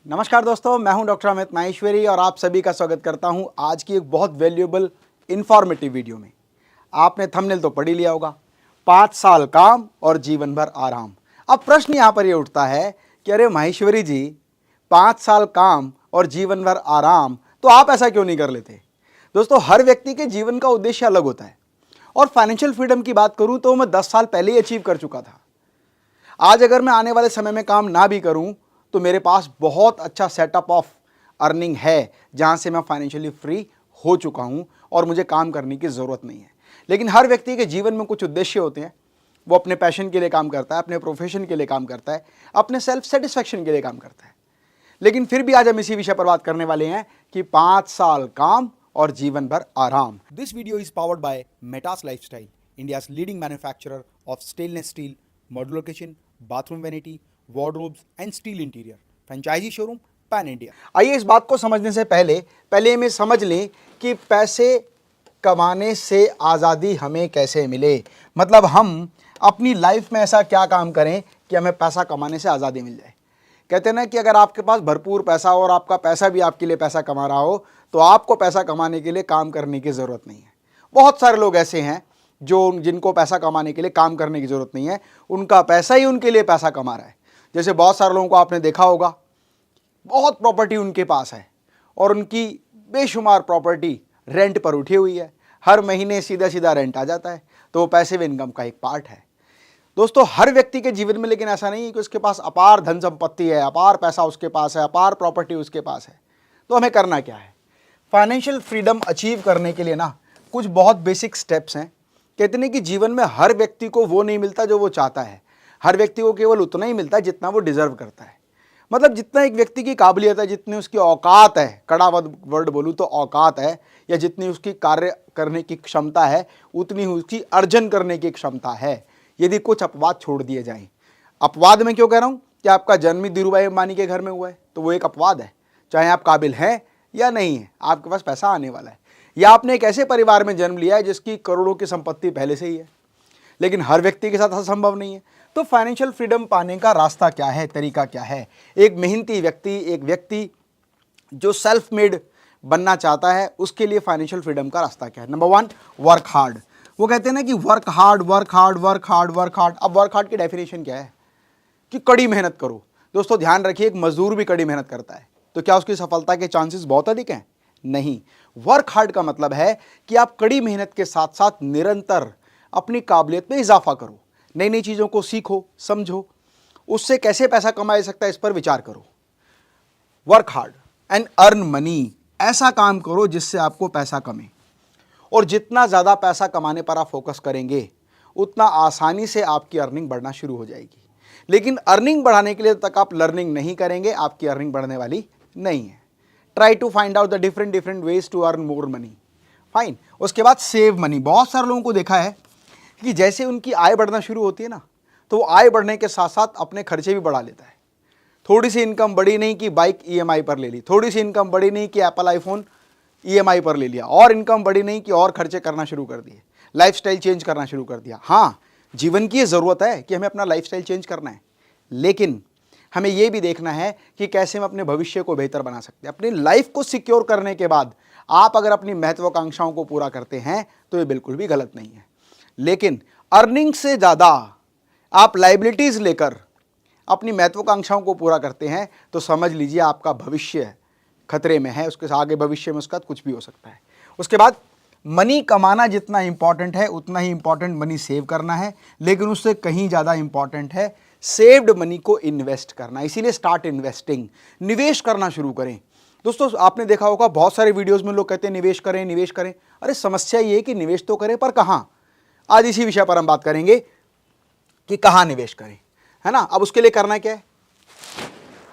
नमस्कार दोस्तों, मैं हूं डॉक्टर अमित माहेश्वरी और आप सभी का स्वागत करता हूं आज की एक बहुत वैल्यूएबल इंफॉर्मेटिव वीडियो में। आपने थंबनेल तो पढ़ ही लिया होगा, 5 साल काम और जीवन भर आराम। अब प्रश्न यहां पर यह उठता है कि अरे माहेश्वरी जी, 5 साल काम और जीवन भर आराम, तो आप ऐसा क्यों नहीं कर लेते? दोस्तों, हर व्यक्ति के जीवन का उद्देश्य अलग होता है और फाइनेंशियल फ्रीडम की बात करूं तो मैं 10 साल पहले ही अचीव कर चुका था। आज अगर मैं आने वाले समय में काम ना भी करूं तो मेरे पास बहुत अच्छा सेटअप ऑफ अर्निंग है जहां से मैं फाइनेंशियली फ्री हो चुका हूं और मुझे काम करने की ज़रूरत नहीं है। लेकिन हर व्यक्ति के जीवन में कुछ उद्देश्य होते हैं। वो अपने पैशन के लिए काम करता है, अपने प्रोफेशन के लिए काम करता है, अपने सेल्फ सेटिस्फैक्शन के लिए काम करता है। लेकिन फिर भी आज हम इसी विषय पर बात करने वाले हैं कि 5 साल काम और जीवन भर आराम। This video is powered by Metas lifestyle, India's leading manufacturer of stainless steel, modular kitchen, bathroom vanity, wardrobes and steel interior, franchisee showroom pan India. आइए इस बात को समझने से पहले हमें समझ लें कि पैसे कमाने से आज़ादी हमें कैसे मिले। मतलब हम अपनी लाइफ में ऐसा क्या काम करें कि हमें पैसा कमाने से आज़ादी मिल जाए। कहते हैं ना कि अगर आपके पास भरपूर पैसा और आपका पैसा भी आपके लिए पैसा कमा रहा हो तो आपको पैसा कमाने के लिए काम करने की ज़रूरत नहीं है। बहुत सारे लोग ऐसे हैं जिनको पैसा कमाने के लिए काम करने की ज़रूरत नहीं है, उनका पैसा ही उनके लिए पैसा कमा रहा है। जैसे बहुत सारे लोगों को आपने देखा होगा, बहुत प्रॉपर्टी उनके पास है और उनकी बेशुमार प्रॉपर्टी रेंट पर उठी हुई है। हर महीने सीधा सीधा रेंट आ जाता है, तो वो पैसिव इनकम का एक पार्ट है। दोस्तों, हर व्यक्ति के जीवन में लेकिन ऐसा नहीं है कि उसके पास अपार धन संपत्ति है, अपार पैसा उसके पास है, अपार प्रॉपर्टी उसके पास है। तो हमें करना क्या है? फाइनेंशियल फ्रीडम अचीव करने के लिए ना कुछ बहुत बेसिक स्टेप्स हैं। कहते हैं कि जीवन में हर व्यक्ति को वो नहीं मिलता जो वो चाहता है। हर व्यक्ति को केवल उतना ही मिलता है जितना वो डिजर्व करता है। मतलब जितना एक व्यक्ति की काबिलियत है, जितनी उसकी औकात है, कड़ा वर्ड बोलूँ तो औकात है, या जितनी उसकी कार्य करने की क्षमता है उतनी उसकी अर्जन करने की क्षमता है, यदि कुछ अपवाद छोड़ दिए जाएं। अपवाद में क्यों कह रहा हूँ कि आपका जन्म ही धीरूभाई अंबानी के घर में हुआ है तो वो एक अपवाद है। चाहे आप काबिल हैं या नहीं है, आपके पास पैसा आने वाला है। या आपने एक ऐसे परिवार में जन्म लिया है जिसकी करोड़ों की संपत्ति पहले से ही है, लेकिन हर व्यक्ति के साथ ऐसा संभव नहीं है। तो फाइनेंशियल फ्रीडम पाने का रास्ता क्या है, तरीका क्या है? एक मेहनती व्यक्ति, एक व्यक्ति जो सेल्फ मेड बनना चाहता है, उसके लिए फाइनेंशियल फ्रीडम का रास्ता क्या है? Number 1, work hard. वो कहते हैं ना कि work hard, work hard, work hard, work hard. अब वर्क हार्ड की डेफिनेशन क्या है? कि कड़ी मेहनत करो। दोस्तों ध्यान रखिए, एक मजदूर भी कड़ी मेहनत करता है, तो क्या उसकी सफलता के चांसेस बहुत अधिक हैं? नहीं। वर्क हार्ड का मतलब है कि आप कड़ी मेहनत के साथ साथ निरंतर अपनी काबिलियत में इजाफा करो, नई नई चीज़ों को सीखो, समझो, उससे कैसे पैसा कमाया सकता है इस पर विचार करो। Work hard and earn money. ऐसा काम करो जिससे आपको पैसा कमे, और जितना ज़्यादा पैसा कमाने पर आप फोकस करेंगे उतना आसानी से आपकी अर्निंग बढ़ना शुरू हो जाएगी। लेकिन अर्निंग बढ़ाने के लिए तक आप लर्निंग नहीं करेंगे, आपकी अर्निंग बढ़ने वाली नहीं है। Try to find out the different ways to earn more money. Fine. उसके बाद सेव मनी। बहुत सारे लोगों को देखा है कि जैसे उनकी आय बढ़ना शुरू होती है ना, तो वो आय बढ़ने के साथ साथ अपने खर्चे भी बढ़ा लेता है। थोड़ी सी इनकम बढ़ी नहीं कि बाइक ईएमआई पर ले ली, थोड़ी सी इनकम बढ़ी नहीं कि एप्पल आईफोन ईएमआई पर ले लिया, और इनकम बढ़ी नहीं कि और खर्चे करना शुरू कर दिए, लाइफस्टाइल चेंज करना शुरू कर दिया। हाँ, जीवन की ये ज़रूरत है कि हमें अपना लाइफस्टाइल चेंज करना है, लेकिन हमें यह भी देखना है कि कैसे हम अपने भविष्य को बेहतर बना सकते हैं। अपनी लाइफ को सिक्योर करने के बाद आप अगर अपनी महत्वाकांक्षाओं को पूरा करते हैं तो ये बिल्कुल भी गलत नहीं है। लेकिन अर्निंग से ज़्यादा आप लाइबिलिटीज़ लेकर अपनी महत्वाकांक्षाओं को पूरा करते हैं तो समझ लीजिए आपका भविष्य खतरे में है। उसके आगे भविष्य में उसका कुछ भी हो सकता है। उसके बाद मनी कमाना जितना इंपॉर्टेंट है उतना ही इंपॉर्टेंट मनी सेव करना है, लेकिन उससे कहीं ज़्यादा इंपॉर्टेंट है सेव्ड मनी को इन्वेस्ट करना। इसीलिए स्टार्ट इन्वेस्टिंग, निवेश करना शुरू करें। दोस्तों आपने देखा होगा बहुत सारे वीडियोस में लोग कहते हैं निवेश करें, निवेश करें। अरे समस्या ये है कि निवेश तो करें पर कहाँ? आज इसी विषय पर हम बात करेंगे कि कहाँ निवेश करें, है ना। अब उसके लिए करना क्या है?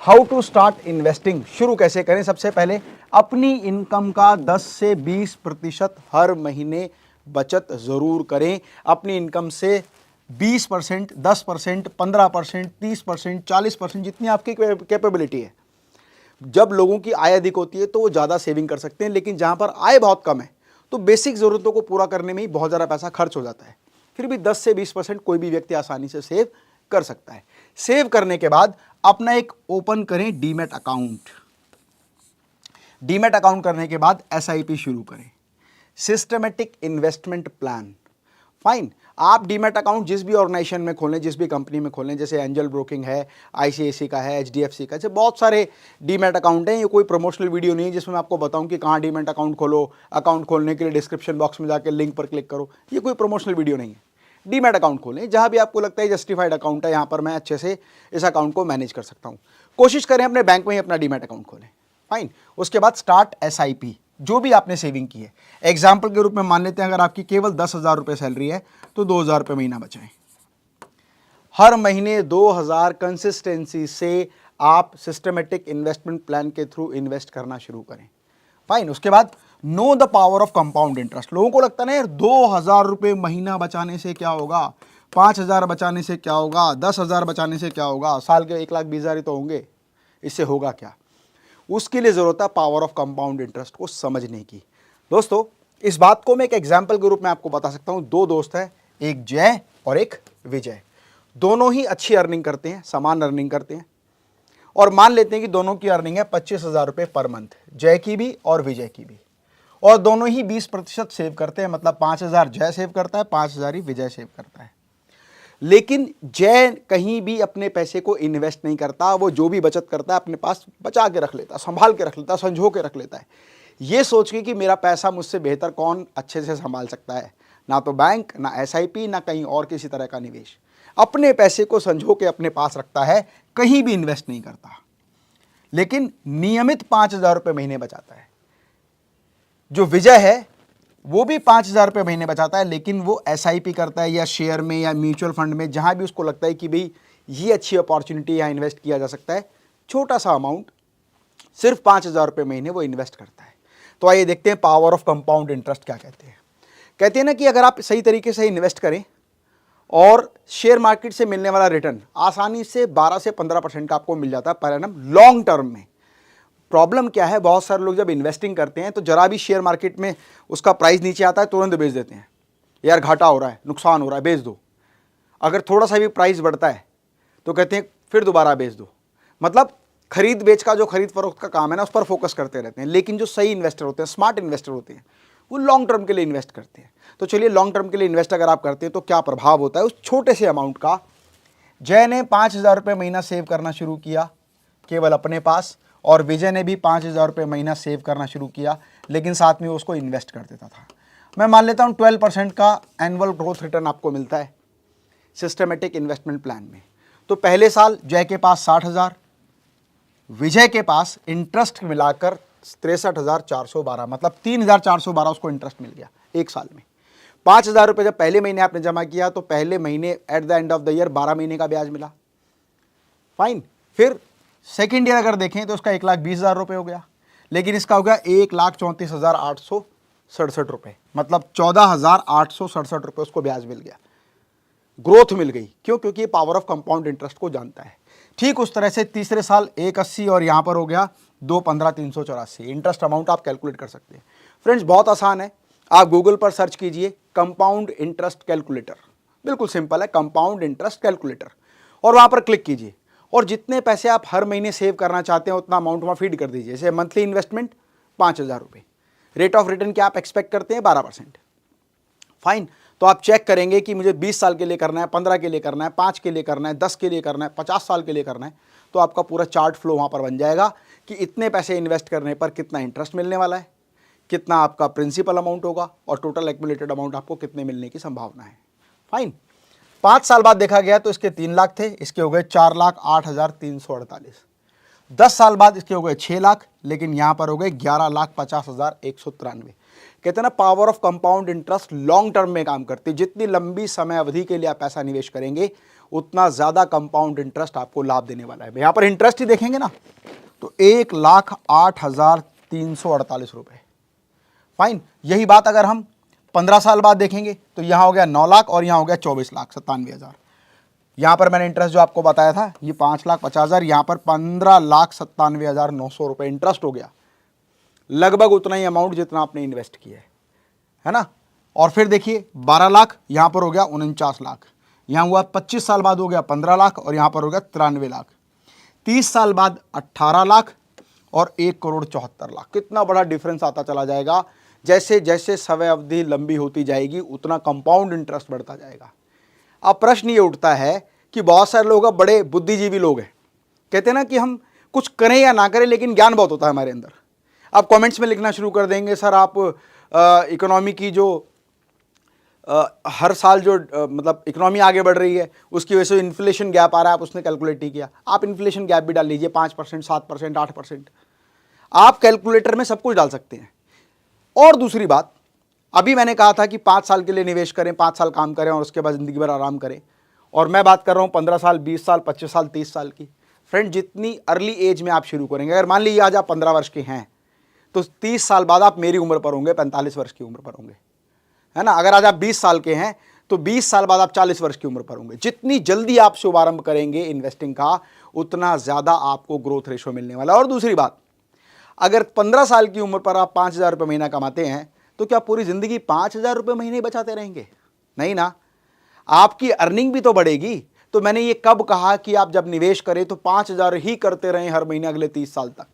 How to start investing. शुरू कैसे करें? सबसे पहले अपनी इनकम का 10 से 20% हर महीने बचत ज़रूर करें। अपनी इनकम से 20%, 10%, 15%, 30%, 40%, जितनी आपकी कैपेबिलिटी है। जब लोगों की आय अधिक होती है तो वो ज़्यादा सेविंग कर सकते हैं, लेकिन जहाँ पर आय बहुत कम है तो बेसिक ज़रूरतों को पूरा करने में ही बहुत ज़्यादा पैसा खर्च हो जाता है। फिर भी 10 से 20% कोई भी व्यक्ति आसानी से सेव कर सकता है। सेव करने के बाद अपना एक ओपन करें डीमैट अकाउंट। डीमैट अकाउंट करने के बाद एसआईपी शुरू करें, सिस्टमेटिक इन्वेस्टमेंट प्लान। फाइन, आप डीमैट अकाउंट जिस भी ऑर्गेनाइजेशन में खोलें, जिस भी कंपनी में खोलें, जैसे एंजल ब्रोकिंग है, आईसीआईसी का है, एचडीएफसी का, जैसे बहुत सारे डीमैट अकाउंट हैं। ये कोई प्रमोशनल वीडियो नहीं है जिसमें मैं आपको बताऊं कि कहाँ डीमैट अकाउंट खोलो, अकाउंट खोलने के लिए डिस्क्रिप्शन बॉक्स में जाकर लिंक पर क्लिक करो। ये कोई प्रमोशनल वीडियो नहीं है। डीमैट अकाउंट खोलें जहाँ भी आपको लगता है जस्टिफाइड अकाउंट है, यहाँ पर मैं अच्छे से इस अकाउंट को मैनेज कर सकता हूँ। कोशिश करें अपने बैंक में ही अपना डीमैट अकाउंट खोलें। फाइन, उसके बाद स्टार्ट एसआईपी, जो भी आपने सेविंग की है। एग्जाम्पल के रूप में मान लेते हैं अगर आपकी केवल 10,000 रुपये सैलरी है तो 2,000 रुपये महीना बचाएं। हर महीने 2,000 कंसिस्टेंसी से आप सिस्टमेटिक इन्वेस्टमेंट प्लान के थ्रू इन्वेस्ट करना शुरू करें। फाइन, उसके बाद know the power of compound interest. लोगों को लगता है ना यार 2,000 रुपये महीना बचाने से क्या होगा, 5,000 बचाने से क्या होगा, 10,000 बचाने से क्या होगा, साल के 1,20,000 ही तो होंगे, इससे होगा क्या। उसके लिए ज़रूरत है पावर ऑफ कंपाउंड इंटरेस्ट को समझने की। दोस्तों, इस बात को मैं एक एग्जाम्पल के रूप में आपको बता सकता हूँ। दो दोस्त हैं, एक जय और एक विजय। दोनों ही अच्छी अर्निंग करते हैं, समान अर्निंग करते हैं, और मान लेते हैं कि दोनों की अर्निंग है 25,000 रुपये पर मंथ, जय की भी और विजय की भी, और दोनों ही 20% सेव करते हैं। मतलब 5,000 जय सेव करता है, 5,000 ही विजय सेव करता है। लेकिन जय कहीं भी अपने पैसे को इन्वेस्ट नहीं करता। वो जो भी बचत करता है अपने पास बचा के रख लेता है, संभाल के रख लेता है, संजो के रख लेता है, ये सोच के कि मेरा पैसा मुझसे बेहतर कौन अच्छे से संभाल सकता है। ना तो बैंक, ना एसआईपी, ना कहीं और किसी तरह का निवेश। अपने पैसे को संजो के अपने पास रखता है, कहीं भी इन्वेस्ट नहीं करता, लेकिन नियमित 5,000 रुपये महीने बचाता है। जो विजय है वो भी 5,000 रुपये महीने बचाता है, लेकिन वो एसआईपी करता है या शेयर में या म्यूचुअल फंड में, जहां भी उसको लगता है कि भाई ये अच्छी अपॉर्चुनिटी यहाँ इन्वेस्ट किया जा सकता है। छोटा सा अमाउंट, सिर्फ 5,000 रुपये महीने वो इन्वेस्ट करता है। तो आइए देखते हैं पावर ऑफ कंपाउंड इंटरेस्ट क्या कहते हैं। कहते हैं ना कि अगर आप सही तरीके से इन्वेस्ट करें और शेयर मार्केट से मिलने वाला रिटर्न आसानी से 12 से 15% का आपको मिल जाता है पर एनम लॉन्ग टर्म में। प्रॉब्लम क्या है, बहुत सारे लोग जब इन्वेस्टिंग करते हैं तो जरा भी शेयर मार्केट में उसका प्राइस नीचे आता है तुरंत बेच देते हैं। यार घाटा हो रहा है, नुकसान हो रहा है, बेच दो। अगर थोड़ा सा भी प्राइस बढ़ता है तो कहते हैं फिर दोबारा बेच दो। मतलब खरीद बेच का जो खरीद फरोख्त का काम है ना, उस पर फोकस करते रहते हैं। लेकिन जो सही इन्वेस्टर होते हैं, स्मार्ट इन्वेस्टर होते हैं, वो लॉन्ग टर्म के लिए इन्वेस्ट करते हैं। तो चलिए, लॉन्ग टर्म के लिए इन्वेस्ट अगर आप करते हैं तो क्या प्रभाव होता है उस छोटे से अमाउंट का। जय ने 5,000 रुपये महीना सेव करना शुरू किया केवल अपने पास, और विजय ने भी 5,000 रुपये महीना सेव करना शुरू किया, लेकिन साथ में उसको इन्वेस्ट कर देता था। मैं मान लेता हूँ 12% का एनुअल ग्रोथ रिटर्न आपको मिलता है सिस्टमेटिक इन्वेस्टमेंट प्लान में। तो पहले साल जय के पास 60,000, विजय के पास इंटरेस्ट मिलाकर 63,412, मतलब 3,412 उसको इंटरेस्ट मिल गया एक साल में। 5,000 रुपये जब पहले महीने आपने जमा किया तो पहले महीने at the end of the year 12 महीने का ब्याज मिला। फाइन, फिर सेकेंड ईयर अगर देखें तो उसका 1,20,000 रुपये हो गया, लेकिन इसका हो गया 1,34,867 रुपये, मतलब 14,867 रुपये उसको ब्याज मिल गया, ग्रोथ मिल गई। क्यों? क्योंकि ये पावर ऑफ कंपाउंड इंटरेस्ट को जानता है। ठीक उस तरह से तीसरे साल 1,80 और यहाँ पर हो गया 2,15,384। इंटरेस्ट अमाउंट आप कैलकुलेट कर सकते हैं। फ्रेंड्स, बहुत आसान है, आप गूगल पर सर्च कीजिए कंपाउंड इंटरेस्ट कैलकुलेटर, बिल्कुल सिंपल है, कंपाउंड इंटरेस्ट कैलकुलेटर, और वहाँ पर क्लिक कीजिए और जितने पैसे आप हर महीने सेव करना चाहते हैं उतना अमाउंट वहाँ फीड कर दीजिए। जैसे मंथली इन्वेस्टमेंट 5,000 रुपये, रेट ऑफ रिटर्न क्या आप एक्सपेक्ट करते हैं 12%। फाइन, तो आप चेक करेंगे कि मुझे 20 साल के लिए करना है, 15 के लिए करना है, 5 के लिए करना है, 10 के लिए करना है, 50 साल के लिए करना है, तो आपका पूरा चार्ट फ्लो वहाँ पर बन जाएगा कि इतने पैसे इन्वेस्ट करने पर कितना इंटरेस्ट मिलने वाला है, कितना आपका प्रिंसिपल अमाउंट होगा, और टोटल एक्यूमुलेटेड अमाउंट आपको कितने मिलने की संभावना है। फाइन, 5 साल बाद देखा गया तो इसके 3 लाख थे, इसके हो गए 4,08,348। 10 साल बाद इसके हो गए 6 लाख, लेकिन यहाँ पर हो गए 11,50,193। कहते हैं ना, power of compound interest long term में काम करती है। जितनी लंबी समय अवधि के लिए आप पैसा निवेश करेंगे उतना ज़्यादा कंपाउंड इंटरेस्ट आपको लाभ देने वाला है। यहाँ पर इंटरेस्ट ही देखेंगे ना तो 1,08,348 रुपये। फाइन, यही बात अगर हम 15 साल बाद देखेंगे तो यहाँ हो गया 9 लाख और यहाँ हो गया 24,97,000। यहाँ पर मैंने इंटरेस्ट जो आपको बताया था ये 5,50,000, यहाँ पर 15,97,900 रुपये इंटरेस्ट हो गया, लगभग उतना ही अमाउंट जितना आपने इन्वेस्ट किया है ना। और फिर देखिए 12 लाख, यहाँ पर हो गया 49 लाख, यहाँ हुआ 25 साल बाद हो गया 15 लाख और यहाँ पर हो गया 93 लाख। 30 साल बाद 18 लाख और 1,74,00,000। कितना बड़ा डिफरेंस आता चला जाएगा। जैसे जैसे समय अवधि लंबी होती जाएगी उतना कंपाउंड इंटरेस्ट बढ़ता जाएगा। अब प्रश्न ये उठता है कि बहुत सारे लोग अब बड़े बुद्धिजीवी लोग हैं, कहते हैं ना कि हम कुछ करें या ना करें लेकिन ज्ञान बहुत होता है हमारे अंदर। आप कमेंट्स में लिखना शुरू कर देंगे, सर आप इकोनॉमी की जो हर साल जो मतलब इकोनॉमी आगे बढ़ रही है उसकी वजह से इन्फ्लेशन गैप आ रहा है, आप उसने कैलकुलेट ही किया। आप इन्फ्लेशन गैप भी डाल लीजिए 5%, 7%, 8%। आप कैलकुलेटर में सब कुछ डाल सकते हैं। और दूसरी बात, अभी मैंने कहा था कि 5 साल के लिए निवेश करें, 5 साल काम करें और उसके बाद ज़िंदगी भर आराम करें। और मैं बात कर रहा हूँ 15 साल, 20 साल, 25 साल, 30 साल की। फ्रेंड, जितनी अर्ली एज में आप शुरू करेंगे, अगर मान लीजिए आज आप 15 वर्ष के हैं तो 30 साल बाद आप मेरी उम्र पर होंगे, 45 वर्ष की उम्र पर होंगे, है ना। अगर आज आप 20 साल के हैं तो 20 साल बाद आप 40 वर्ष की उम्र पर होंगे। जितनी जल्दी आप शुभारंभ करेंगे इन्वेस्टिंग का, उतना ज़्यादा आपको ग्रोथ रेशो मिलने वाला है। और दूसरी बात, अगर 15 साल की उम्र पर आप 5,000 रुपये महीना कमाते हैं तो क्या पूरी ज़िंदगी 5,000 रुपये महीने बचाते रहेंगे? नहीं ना, आपकी अर्निंग भी तो बढ़ेगी। तो मैंने ये कब कहा कि आप जब निवेश करें तो 5,000 ही करते रहें हर महीने अगले 30 साल तक।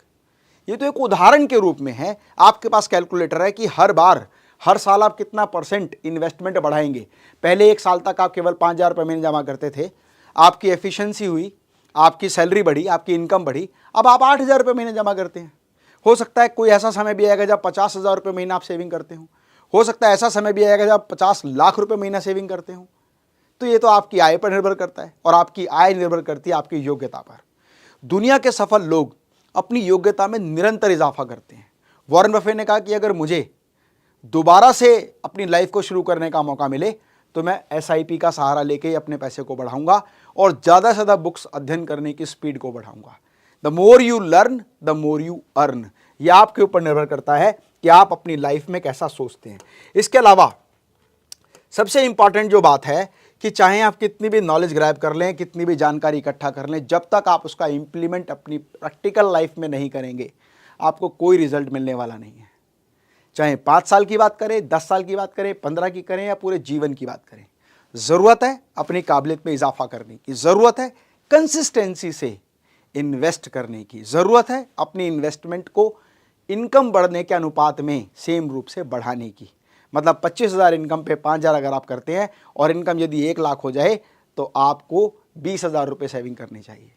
ये तो एक उदाहरण के रूप में है। आपके पास कैलकुलेटर है कि हर साल आप कितना % इन्वेस्टमेंट बढ़ाएंगे। पहले 1 साल तक आप केवल 5,000 रुपये महीने जमा करते थे, आपकी एफिशिएंसी हुई, आपकी सैलरी बढ़ी, आपकी इनकम बढ़ी, अब आप 8,000 रुपये महीने जमा करते हैं। हो सकता है कोई ऐसा समय भी आएगा जब 50,000 रुपये महीना आप सेविंग करते हो सकता है ऐसा समय भी आएगा जब 50 लाख रुपये महीना सेविंग करते हो। तो ये तो आपकी आय पर निर्भर करता है और आपकी आय निर्भर करती है आपकी योग्यता पर। दुनिया के सफल लोग अपनी योग्यता में निरंतर इजाफा करते हैं। वॉरेन बफेट ने कहा कि अगर मुझे दोबारा से अपनी लाइफ को शुरू करने का मौका मिले तो मैं SIP का सहारा लेके ही अपने पैसे को बढ़ाऊंगा और ज़्यादा से ज़्यादा बुक्स अध्ययन करने की स्पीड को बढ़ाऊंगा। The more you learn the more you earn. यह आपके ऊपर निर्भर करता है कि आप अपनी लाइफ में कैसा सोचते हैं। इसके अलावा सबसे इंपॉर्टेंट जो बात है कि चाहे आप कितनी भी नॉलेज ग्रैब कर लें, कितनी भी जानकारी इकट्ठा कर लें, जब तक आप उसका इंप्लीमेंट अपनी प्रैक्टिकल लाइफ में नहीं करेंगे आपको कोई रिजल्ट मिलने वाला नहीं है। चाहे 5 साल की बात करें, 10 साल की बात करें, 15 की करें या पूरे जीवन की बात करें, ज़रूरत है अपनी काबिलियत में इजाफा करने की, ज़रूरत है कंसिस्टेंसी से इन्वेस्ट करने की, ज़रूरत है अपनी इन्वेस्टमेंट को इनकम बढ़ने के अनुपात में सेम रूप से बढ़ाने की। मतलब 25,000 इनकम पे 5,000 अगर आप करते हैं और इनकम यदि 1 लाख हो जाए तो आपको 20,000 रुपये सेविंग करनी चाहिए।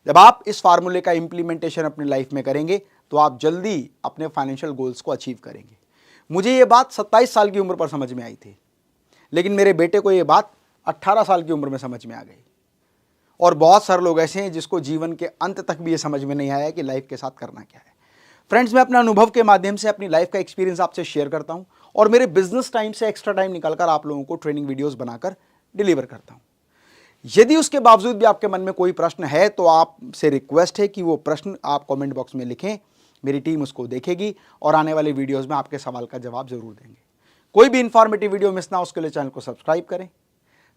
जब आप इस फार्मूले का इम्प्लीमेंटेशन अपनी लाइफ में करेंगे तो आप जल्दी अपने फाइनेंशियल गोल्स को अचीव करेंगे। मुझे ये बात 27 साल की उम्र पर समझ में आई थी, लेकिन मेरे बेटे को ये बात 18 साल की उम्र में समझ में आ गई। और बहुत सारे लोग ऐसे हैं जिसको जीवन के अंत तक भी ये समझ में नहीं आया कि लाइफ के साथ करना क्या है। फ्रेंड्स, मैं अपने अनुभव के माध्यम से अपनी लाइफ का एक्सपीरियंस आपसे शेयर करता हूं और मेरे बिजनेस टाइम से एक्स्ट्रा टाइम निकालकर आप लोगों को ट्रेनिंग वीडियोस बनाकर डिलीवर करता हूं। यदि उसके बावजूद भी आपके मन में कोई प्रश्न है तो आपसे रिक्वेस्ट है कि वो प्रश्न आप कमेंट बॉक्स में लिखें, मेरी टीम उसको देखेगी और आने वाले वीडियोस में आपके सवाल का जवाब जरूर देंगे। कोई भी इंफॉर्मेटिव वीडियो मिस ना हो उसके लिए चैनल को सब्सक्राइब करें।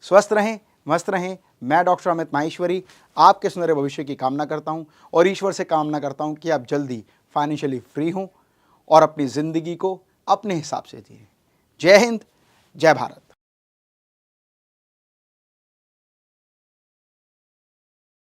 स्वस्थ रहें, मस्त रहें। मैं डॉक्टर अमित माहेश्वरी आपके सुनहरे भविष्य की कामना करता हूं और ईश्वर से कामना करता हूं कि आप जल्दी फाइनेंशियली फ्री हों और अपनी ज़िंदगी को अपने हिसाब से जिएं। जय हिंद, जय भारत।